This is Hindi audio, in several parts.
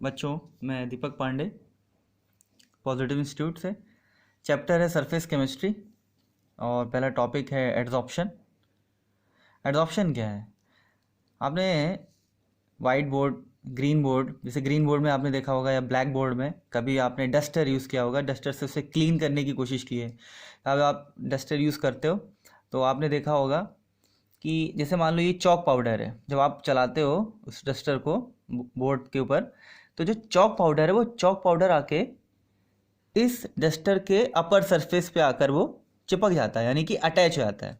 बच्चों, मैं दीपक पांडे पॉजिटिव इंस्टीट्यूट से। चैप्टर है सरफेस केमिस्ट्री और पहला टॉपिक है एड्जॉर्प्शन। एड्जॉर्प्शन क्या है? आपने वाइट बोर्ड, ग्रीन बोर्ड, जैसे ग्रीन बोर्ड में आपने देखा होगा या ब्लैक बोर्ड में कभी आपने डस्टर यूज़ किया होगा, डस्टर से उसे क्लीन करने की कोशिश की है। अब आप डस्टर यूज़ करते हो तो आपने देखा होगा कि जैसे मान लो ये चॉक पाउडर है, जब आप चलाते हो उस डस्टर को बोर्ड के ऊपर, तो जो चॉक पाउडर है वो चॉक पाउडर आके इस डस्टर के अपर सरफेस पे आकर वो चिपक जाता है, यानी कि अटैच हो जाता है।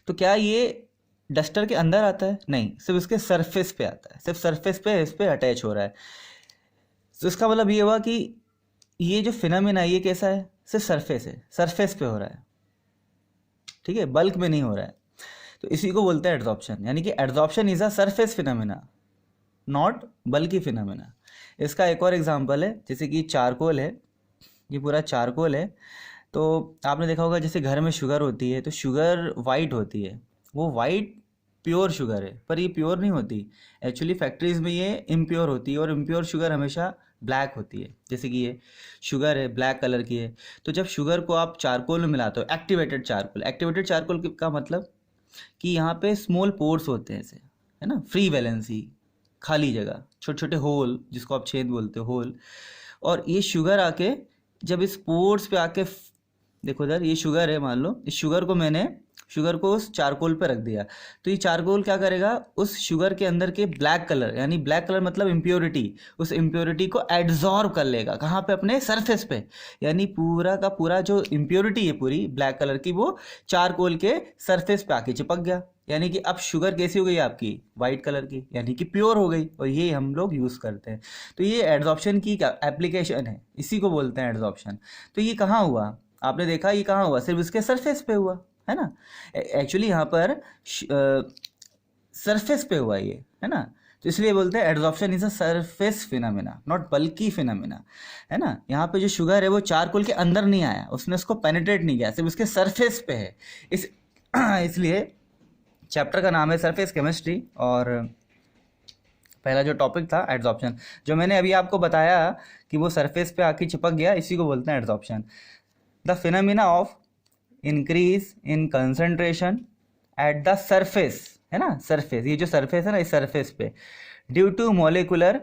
तो क्या ये डस्टर के अंदर आता है? नहीं, सिर्फ उसके सरफेस पे आता है, सिर्फ सरफेस पे इस पे अटैच हो रहा है। तो इसका मतलब ये हुआ कि ये जो फिनोमेना है ये कैसा है? सिर्फ सरफेस है, सरफेस पे हो रहा है, ठीक है, बल्क में नहीं हो रहा है। तो इसी को बोलते हैं एड्जॉर्प्शन, यानी कि adsorption is a surface phenomena, not बल्कि फिनोमेना। इसका एक और एग्जांपल है, जैसे कि चारकोल है, ये पूरा चारकोल है। तो आपने देखा होगा जैसे घर में शुगर होती है तो शुगर वाइट होती है, वो वाइट प्योर शुगर है, पर ये प्योर नहीं होती। एक्चुअली फैक्ट्रीज में ये इम्प्योर होती है और इम्प्योर शुगर हमेशा ब्लैक होती है। जैसे कि ये शुगर है, ब्लैक कलर की है। तो जब शुगर को आप चारकोल में मिलाते हो, एक्टिवेटेड चारकोल का मतलब कि यहाँ पे स्मॉल पोर्स होते हैं, ऐसे है ना, फ्री वैलेंसी, खाली जगह, छोटे छोटे होल, जिसको आप छेद बोलते हो, होल। और ये शुगर आके जब इस पोर्स पे आके देखो इधर, ये शुगर है, मान लो इस शुगर को उस चारकोल पे रख दिया, तो ये चारकोल क्या करेगा? उस शुगर के अंदर के ब्लैक कलर, यानी ब्लैक कलर मतलब इम्प्योरिटी, उस इम्प्योरिटी को एड्जॉर्ब कर लेगा। कहाँ पे? अपने सरफेस पे। यानी पूरा का पूरा जो इम्प्योरिटी है पूरी ब्लैक कलर की, वो चारकोल के सरफेस पे आके चिपक गया। यानी कि अब शुगर कैसी हो गई आपकी? वाइट कलर की, यानी कि प्योर हो गई। और ये हम लोग यूज़ करते हैं। तो ये एड्जॉर्प्शन की एप्लीकेशन है, इसी को बोलते हैं एड्जॉर्प्शन। तो ये कहाँ हुआ? आपने देखा ये कहाँ हुआ? सिर्फ इसके सरफेस पे हुआ, है ना। एक्चुअली यहाँ पर सरफेस पे हुआ ये, है ना। तो इसलिए बोलते हैं adsorption is a surface phenomena, not बल्कि फिनोमेना, है ना। यहाँ पे जो शुगर है वो चारकोल के अंदर नहीं आया, उसने उसको पेनिट्रेट नहीं किया, सिर्फ उसके सरफेस पे है। इसलिए चैप्टर का नाम है सरफेस केमिस्ट्री और पहला जो टॉपिक था एड्जॉर्प्शन, जो मैंने अभी आपको बताया कि वो सरफेस पे आके चिपक गया, इसी को बोलते हैं adsorption. The phenomena of increase in concentration at the surface, है ना, सरफेस, ये जो सरफेस है ना, इस सरफेस पे, due to molecular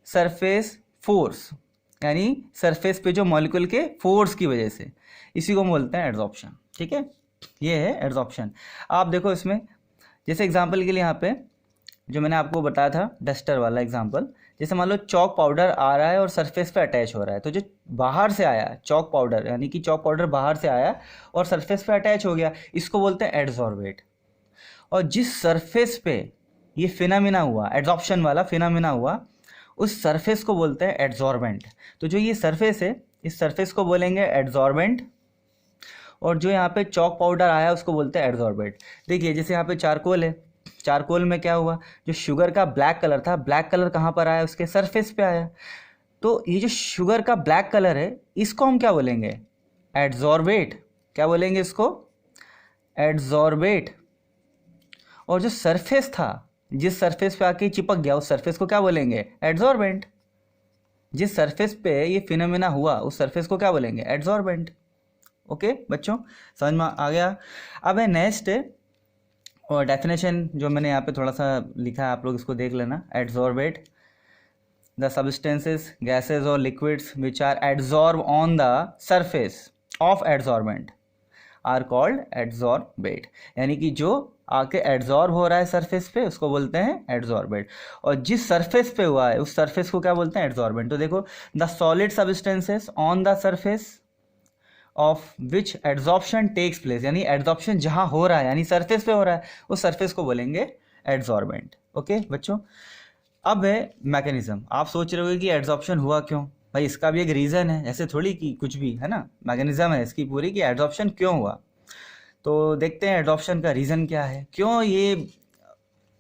surface force, यानी सरफेस पे जो मॉलिक्यूल के फोर्स की वजह से, इसी को बोलते हैं एड्जॉर्प्शन। ठीक है, ये है एड्जॉर्प्शन। आप देखो इसमें, जैसे एग्जांपल के लिए यहाँ पे जो मैंने आपको बताया था डस्टर वाला एग्जांपल, जैसे मान लो चॉक पाउडर आ रहा है और सरफेस पे अटैच हो रहा है, तो जो बाहर से आया चॉक पाउडर, यानी कि चॉक पाउडर बाहर से आया और सरफेस पे अटैच हो गया, इसको बोलते हैं एड्सॉर्बेट। और जिस सरफेस पे ये फिनोमेना हुआ, एड्जॉर्प्शन वाला फिनोमेना हुआ, उस सरफेस को बोलते हैं एड्सॉर्बेंट। तो जो ये सरफेस है, इस सरफेस को बोलेंगे एड्सॉर्बेंट, और जो यहाँ पे चॉक पाउडर आया उसको बोलते हैं एड्सॉर्बेट। देखिए जैसे यहाँ पे चारकोल है, चारकोल में क्या हुआ? जो शुगर का ब्लैक कलर था, ब्लैक कलर कहाँ पर आया? उसके सरफेस पे आया। तो ये जो शुगर का ब्लैक कलर है, इसको हम क्या बोलेंगे? एड्सॉर्बेट। क्या बोलेंगे इसको? एड्सॉर्बेट। और जो सरफेस था, जिस सरफेस पे आके चिपक गया, उस सरफेस को क्या बोलेंगे? एड्सॉर्बेंट। जिस सरफेस पे ये फिनोमेना हुआ उस सरफेस को क्या बोलेंगे? एड्सॉर्बेंट। ओके बच्चों, समझ में आ गया? अब है नेक्स्ट और डेफिनेशन जो मैंने यहाँ पे थोड़ा सा लिखा है, आप लोग इसको देख लेना। एड्सॉर्बेट, द सब्सटेंसेस, गैसेज और liquids which are adsorb on the surface of adsorbent are called adsorbate. यानी कि जो आके एड्सॉर्ब हो रहा है सरफेस पे, उसको बोलते हैं एड्सॉर्बेट। और जिस सरफेस पे हुआ है उस सरफेस को क्या बोलते हैं? एड्सॉर्बेंट। तो देखो, the solid substances on the surface of which adsorption takes place, यानी एड्सॉर्प्शन जहां हो रहा है, यानी सरफेस पे हो रहा है, उस सरफेस को बोलेंगे एड्सॉर्बेंट। ओके बच्चों, अब है मैकेनिज्म। आप सोच रहे हो कि एड्सॉर्प्शन हुआ क्यों? भाई इसका भी एक रीज़न है, ऐसे थोड़ी कि कुछ भी, है ना। मैकेनिज्म है इसकी पूरी कि एड्सॉर्प्शन क्यों हुआ। तो देखते हैं एड्सॉर्प्शन का रीज़न क्या है, क्यों ये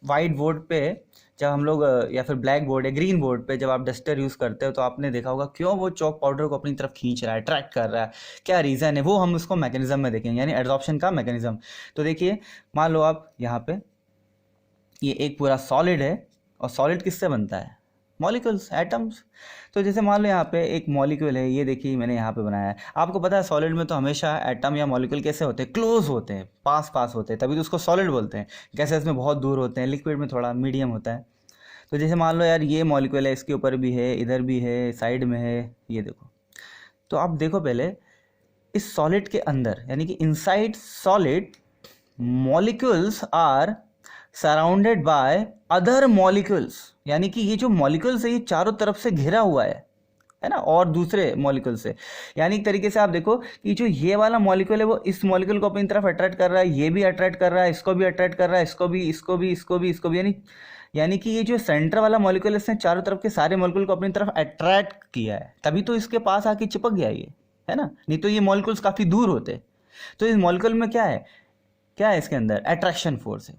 वाइट बोर्ड पे जब हम लोग, या फिर ब्लैक बोर्ड या ग्रीन बोर्ड पे जब आप डस्टर यूज़ करते हो, तो आपने देखा होगा क्यों वो चॉक पाउडर को अपनी तरफ खींच रहा है, अट्रैक्ट कर रहा है, क्या रीज़न है, वो हम उसको मैकेनिज्म में देखेंगे, यानी एड्सॉर्प्शन का मैकेनिज्म। तो देखिए, मान लो आप यहाँ पे ये एक पूरा सॉलिड है, और सॉलिड किससे बनता है? Molecules, atoms. तो जैसे मान लो यहाँ पे एक मॉलिक्यूल है, ये देखिए मैंने यहाँ पे बनाया है। आपको पता है सॉलिड में तो हमेशा एटम या मॉलिक्यूल कैसे होते हैं, क्लोज होते हैं, पास पास होते हैं, तभी तो उसको सॉलिड बोलते हैं। गैसेस में बहुत दूर होते हैं, लिक्विड में थोड़ा मीडियम होता है। तो जैसे मान लो यार ये मॉलिक्यूल है, इसके ऊपर भी है, इधर भी है, साइड में है, ये देखो। तो आप देखो पहले इस सॉलिड के अंदर, यानी कि inside solid molecules are surrounded by other molecules, यानी कि ये जो मॉलिक्यूल्स है ये चारों तरफ से घिरा हुआ है ना, और दूसरे मॉलिक्यूल से। यानी एक तरीके से आप देखो कि जो ये वाला मॉलिक्यूल है वो इस मॉलिक्यूल को अपनी तरफ अट्रैक्ट कर रहा है, ये भी अट्रैक्ट कर रहा है, इसको भी अट्रैक्ट कर रहा है, इसको भी, इसको भी, इसको भी, इसको भी, यानी कि ये जो सेंटर वाला मॉलिक्यूल है इसने चारों तरफ के सारे मॉलिक्यूल को अपनी तरफ अट्रैक्ट किया है, तभी तो इसके पास आके चिपक गया ये, है ना, नहीं तो ये मॉलिक्यूल्स काफ़ी दूर होते। तो इस मॉलिक्यूल में क्या है इसके अंदर अट्रैक्शन फोर्स है।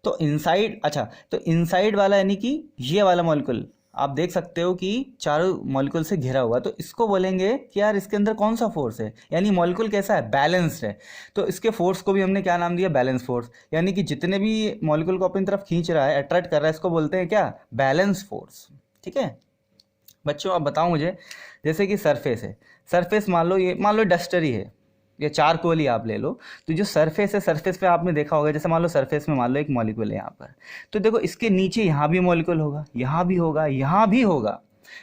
तो इनसाइड, अच्छा, तो इनसाइड वाला यानी कि ये वाला मॉलिक्यूल आप देख सकते हो कि चारों मॉलिक्यूल से घिरा हुआ, तो इसको बोलेंगे कि यार इसके अंदर कौन सा फोर्स है, यानी मॉलिक्यूल कैसा है, बैलेंस्ड है। तो इसके फोर्स को भी हमने क्या नाम दिया, बैलेंस फोर्स। यानी कि जितने भी मॉलिक्यूल को अपनी तरफ खींच रहा है, अट्रैक्ट कर रहा है, इसको बोलते हैं क्या, बैलेंस फोर्स। ठीक है बच्चों, अब बताओ मुझे, जैसे कि सरफेस है, सरफेस मान लो डस्टर ही है, या चारकोल ही आप ले लो। तो जो सरफेस है, सरफेस पे आपने देखा होगा, जैसे मान लो सरफेस में मान लो एक मॉलिक्यूल है यहाँ पर, तो देखो इसके नीचे यहाँ भी मॉलिक्यूल होगा, यहाँ भी होगा, यहाँ भी होगा।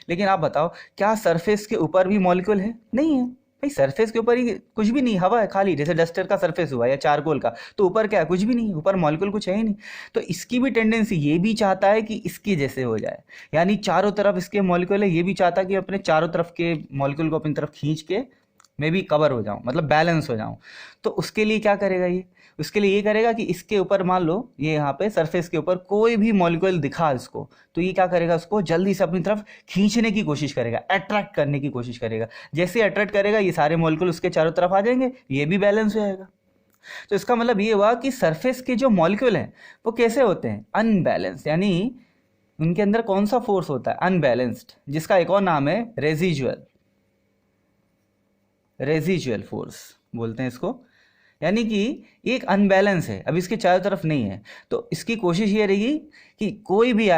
लेकिन आप बताओ क्या सरफेस के ऊपर भी मॉलिक्यूल है, नहीं है भाई, सरफेस के ऊपर ही कुछ भी नहीं, हवा है खाली। जैसे डस्टर का सरफेस हुआ या चारकोल का, तो ऊपर क्या है, कुछ भी नहीं, ऊपर मॉलिक्यूल कुछ है ही नहीं। तो इसकी भी टेंडेंसी, ये भी चाहता है कि इसके जैसे हो जाए, यानी चारों तरफ इसके मॉलिक्यूल है, ये भी चाहता है कि अपने चारों तरफ के मॉलिक्यूल को अपनी तरफ खींच के मैं भी कवर हो जाऊं, मतलब बैलेंस हो जाऊं। तो उसके लिए क्या करेगा ये, उसके लिए ये करेगा कि इसके ऊपर मान लो ये यहाँ पे सरफेस के ऊपर कोई भी मॉलिक्यूल दिखा इसको, तो ये क्या करेगा, उसको जल्दी से अपनी तरफ खींचने की कोशिश करेगा, अट्रैक्ट करने की कोशिश करेगा। जैसे अट्रैक्ट करेगा ये सारे मॉलिक्यूल उसके चारों तरफ आ जाएंगे, ये भी बैलेंस हो जाएगा। तो इसका मतलब ये हुआ कि सरफेस के जो मॉलिक्यूल हैं वो कैसे होते हैं, अनबैलेंस, यानी उनके अंदर कौन सा फोर्स होता है, अनबैलेंस्ड, जिसका एक और नाम है रेजिजुअल फोर्स बोलते हैं इसको। यानी कि एक अनबैलेंस है, अब इसके चारों तरफ नहीं है, तो इसकी कोशिश ये रहेगी कि कोई भी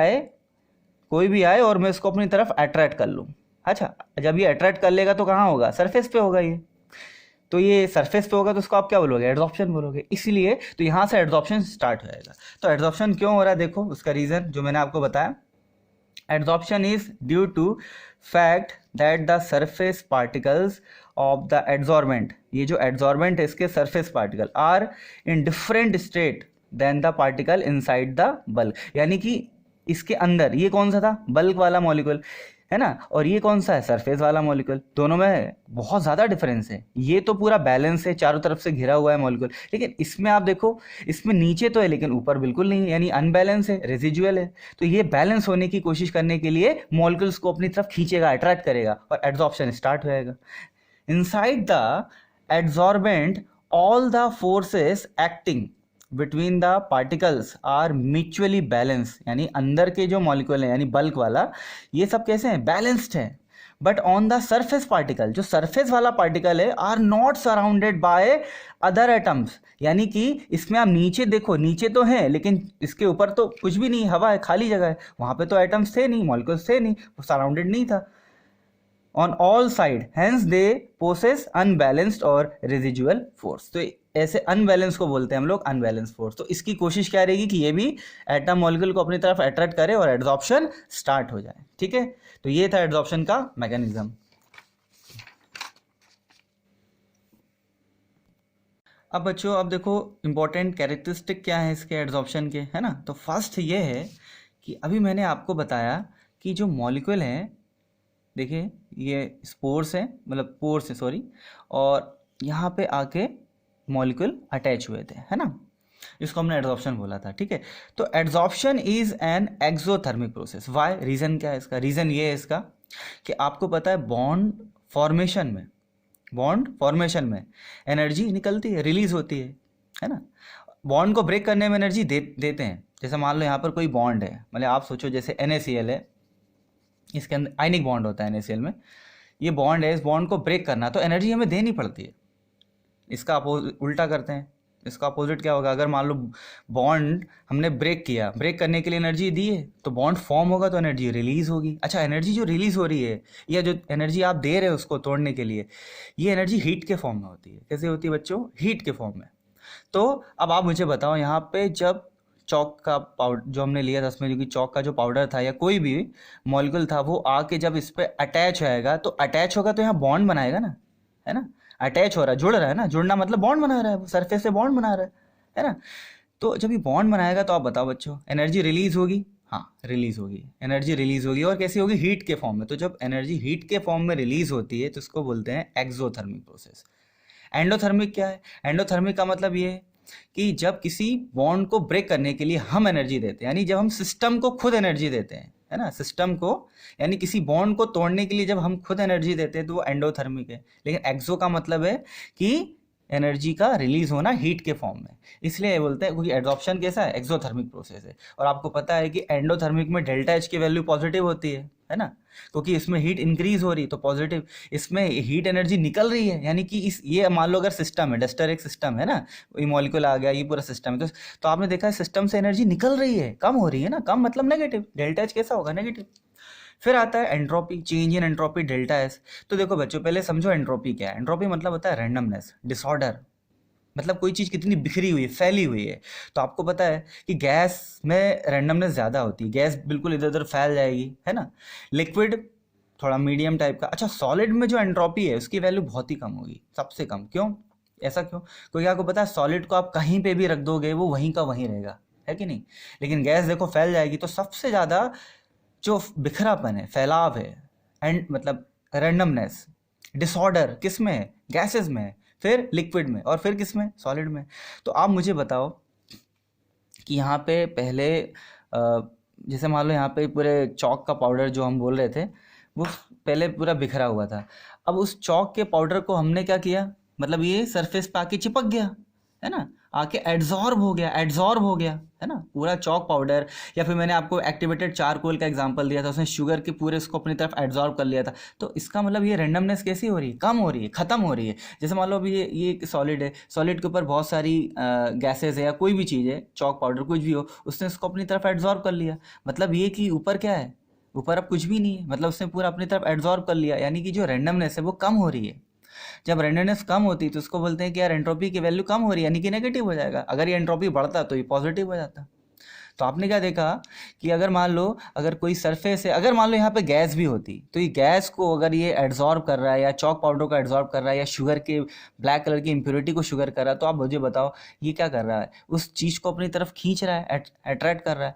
आए और मैं इसको अपनी तरफ अट्रैक्ट कर लूँ। अच्छा, जब ये अट्रैक्ट कर लेगा तो कहाँ होगा, सरफेस पे होगा ये, तो ये सरफेस पे होगा तो उसको आप क्या बोलोगे, एड्सॉर्प्शन बोलोगे। इसलिए तो यहाँ से एड्सॉर्प्शन स्टार्ट हो जाएगा। तो एड्सॉर्प्शन क्यों हो रहा है, देखो उसका रीज़न जो मैंने आपको बताया, adsorption is due to fact that the surface particles of the adsorbent, ये जो adsorbent है इसके surface particle are in different state than the particle inside the bulk। यानी कि इसके अंदर ये कौन सा था, बल्क वाला मॉलिक्यूल है ना, और ये कौन सा है, सरफेस वाला मॉलिक्यूल। दोनों में बहुत ज़्यादा डिफरेंस है। ये तो पूरा बैलेंस है, चारों तरफ से घिरा हुआ है मॉलिक्यूल, लेकिन इसमें आप देखो, इसमें नीचे तो है लेकिन ऊपर बिल्कुल नहीं है, यानी अनबैलेंस है, रेजिजुअल है। तो ये बैलेंस होने की कोशिश करने के लिए मॉलिक्यूल्स को अपनी तरफ खींचेगा, अट्रैक्ट करेगा, और एड्सॉर्प्शन स्टार्ट हो जाएगा। Inside the adsorbent all the forces acting between the particles are mutually balance, यानी अंदर के जो मॉलिक्यूल है यानी बल्क वाला, ये सब कैसे हैं, बैलेंस्ड है। But on the surface particle, जो सरफेस वाला पार्टिकल है, are not surrounded by other atoms, यानी कि इसमें आप नीचे देखो, नीचे तो है लेकिन इसके ऊपर तो कुछ भी नहीं, हवा है, खाली जगह है, वहां पे तो एटम्स थे नहीं, मॉलिक्यूल्स थे नहीं, वो सराउंडेड नहीं था on all side, hence they possess unbalanced और रेजिजुअल फोर्स। तो ऐसे अनबैलेंस को बोलते हैं हम लोग अनबैलेंस फोर्स। तो इसकी कोशिश क्या रहेगी कि ये भी एटम मॉलिक्यूल को अपनी तरफ अट्रैक्ट करे और एड्सॉर्प्शन स्टार्ट हो जाए। ठीक है, तो ये था एड्सॉर्प्शन का मैकेनिज्म। अब बच्चों, अब देखो इंपॉर्टेंट कैरेक्टरिस्टिक क्या है इसके एड्सॉर्प्शन के, है ना। तो फर्स्ट ये है कि अभी मैंने आपको बताया कि जो मॉलिक्यूल हैं, देखिए ये स्पोर्स है, मतलब पोर्स है सॉरी, और यहाँ पे आके मॉलिक्यूल अटैच हुए थे, है ना, इसको हमने एड्सॉर्प्शन बोला था। ठीक है, तो adsorption is an exothermic process. Why, reason क्या है इसका, रीजन ये है इसका कि आपको पता है बॉन्ड फॉर्मेशन में एनर्जी निकलती है, रिलीज होती है ना। बॉन्ड को ब्रेक करने में एनर्जी देते हैं। जैसे मान लो यहाँ पर कोई बॉन्ड है, मतलब आप सोचो जैसे NaCl है, इसके अंदर आयनिक बॉन्ड होता है NaCl में, ये बॉन्ड है, इस बॉन्ड को ब्रेक करना तो एनर्जी हमें देनी पड़ती है। इसका आप उल्टा करते हैं, इसका अपोजिट क्या होगा? अगर मान लो बॉन्ड हमने ब्रेक किया, ब्रेक करने के लिए एनर्जी दी है, तो बॉन्ड फॉर्म होगा तो एनर्जी रिलीज होगी। अच्छा, एनर्जी जो रिलीज हो रही है या जो एनर्जी आप दे रहे हो उसको तोड़ने के लिए, ये एनर्जी हीट के फॉर्म में होती है। कैसे होती है बच्चों? हीट के फॉर्म में। तो अब आप मुझे बताओ, यहाँ पे जब चौक का पाउडर जो हमने लिया था, उसमें जो कि चौक का जो पाउडर था या कोई भी मॉलिक्यूल था, वो आके जब इस पे अटैच होएगा, तो अटैच होगा तो यहाँ बॉन्ड बनाएगा ना, है ना? अटैच हो रहा है, जुड़ रहा है ना, जुड़ना मतलब बॉन्ड बना रहा है, वो सरफेस से बॉन्ड बना रहा है ना? तो जब ये बॉन्ड बनाएगा तो आप बताओ बच्चों, एनर्जी रिलीज होगी? हाँ, रिलीज होगी, एनर्जी रिलीज होगी। और कैसी होगी? हीट के फॉर्म में। तो जब एनर्जी हीट के फॉर्म में रिलीज होती है तो इसको बोलते हैं एक्सोथर्मिक प्रोसेस। एंडोथर्मिक क्या है? एंडोथर्मिक का मतलब ये है कि जब किसी बॉन्ड को ब्रेक करने के लिए हम एनर्जी देते हैं, यानी जब हम सिस्टम को खुद एनर्जी देते हैं, है ना, सिस्टम को, यानी किसी बॉन्ड को तोड़ने के लिए जब हम खुद एनर्जी देते हैं तो वो एंडोथर्मिक है। लेकिन एक्सो का मतलब है कि एनर्जी का रिलीज होना हीट के फॉर्म में, इसलिए ये बोलते हैं, क्योंकि एड्सॉर्प्शन कैसा है? एक्सोथर्मिक प्रोसेस है। और आपको पता है कि एंडोथर्मिक में डेल्टा एच की वैल्यू पॉजिटिव होती है ना, क्योंकि इसमें हीट इंक्रीज हो रही है तो पॉजिटिव, इसमें हीट एनर्जी निकल रही है, यानी कि इस ये मान लो अगर सिस्टम है, डस्टर एक सिस्टम है ना, ये मॉलिक्यूल आ गया, ये पूरा सिस्टम है, तो आपने देखा है सिस्टम से एनर्जी निकल रही है, कम हो रही है ना, कम मतलब नेगेटिव, डेल्टा एच कैसा होगा? नेगेटिव। फिर आता है entropy, change in entropy delta S. तो देखो बच्चों, पहले समझो एंट्रोपी क्या है। एंट्रोपी मतलब होता है रैंडमनेस, डिसऑर्डर, मतलब कोई चीज़ कितनी बिखरी हुई है, फैली हुई है। तो आपको पता है कि गैस में रैंडमनेस ज़्यादा होती है, गैस बिल्कुल इधर उधर फैल जाएगी, है ना। लिक्विड थोड़ा मीडियम टाइप का। अच्छा, सॉलिड में जो एंट्रोपी है उसकी वैल्यू बहुत ही कम होगी, सबसे कम। क्यों? ऐसा क्यों? क्योंकि आपको पता है सॉलिड को आप कहीं पे भी रख दोगे वो वहीं का वहीं रहेगा, है कि नहीं। लेकिन गैस देखो फैल जाएगी, तो सबसे ज़्यादा जो बिखरापन है, फैलाव है, एंड मतलब रैंडमनेस, डिसऑर्डर किस में है? गैसेस में है, फिर लिक्विड में, और फिर किस में? सॉलिड में। तो आप मुझे बताओ कि यहाँ पे पहले जैसे मान लो यहाँ पे पूरे चौक का पाउडर जो हम बोल रहे थे, वो पहले पूरा बिखरा हुआ था। अब उस चौक के पाउडर को हमने क्या किया, मतलब ये सरफेस पे आके चिपक गया, है ना, आके एड्जॉर्ब हो गया, है ना, पूरा चौक पाउडर। या फिर मैंने आपको एक्टिवेटेड चारकोल का एग्जांपल दिया था, उसने शुगर के पूरे उसको अपनी तरफ एड्जॉर्ब कर लिया था। तो इसका मतलब ये रैंडमनेस कैसी हो रही है? कम हो रही है, खत्म हो रही है। जैसे मान लो अभी ये एक सॉलिड है, सॉलिड के ऊपर बहुत सारी गैसेज है या कोई भी चीज़ है, चौक पाउडर कुछ भी हो, उसने उसको अपनी तरफ एड्जॉर्ब कर लिया। मतलब ये कि ऊपर क्या है? ऊपर अब कुछ भी नहीं है, मतलब उसने पूरा अपनी तरफ एड्जॉर्ब कर लिया, यानी कि जो रैंडमनेस है वो कम हो रही है। जब रैंडमनेस कम होती है तो उसको बोलते हैं कि यार एंट्रोपी की वैल्यू कम हो रही है, यानी कि नेगेटिव हो जाएगा। अगर ये एंट्रोपी बढ़ता तो ये पॉजिटिव हो जाता। तो आपने क्या देखा कि अगर मान लो अगर कोई सरफेस है, अगर मान लो यहाँ पे गैस भी होती, तो ये गैस को अगर ये एड्जॉर्ब कर रहा है या चौक पाउडर को एड्जॉर्ब कर रहा है या शुगर के ब्लैक कलर की इम्प्योरिटी को शुगर कर रहा है, तो आप मुझे बताओ ये क्या कर रहा है? उस चीज़ को अपनी तरफ खींच रहा है, अट्रैक्ट कर रहा है।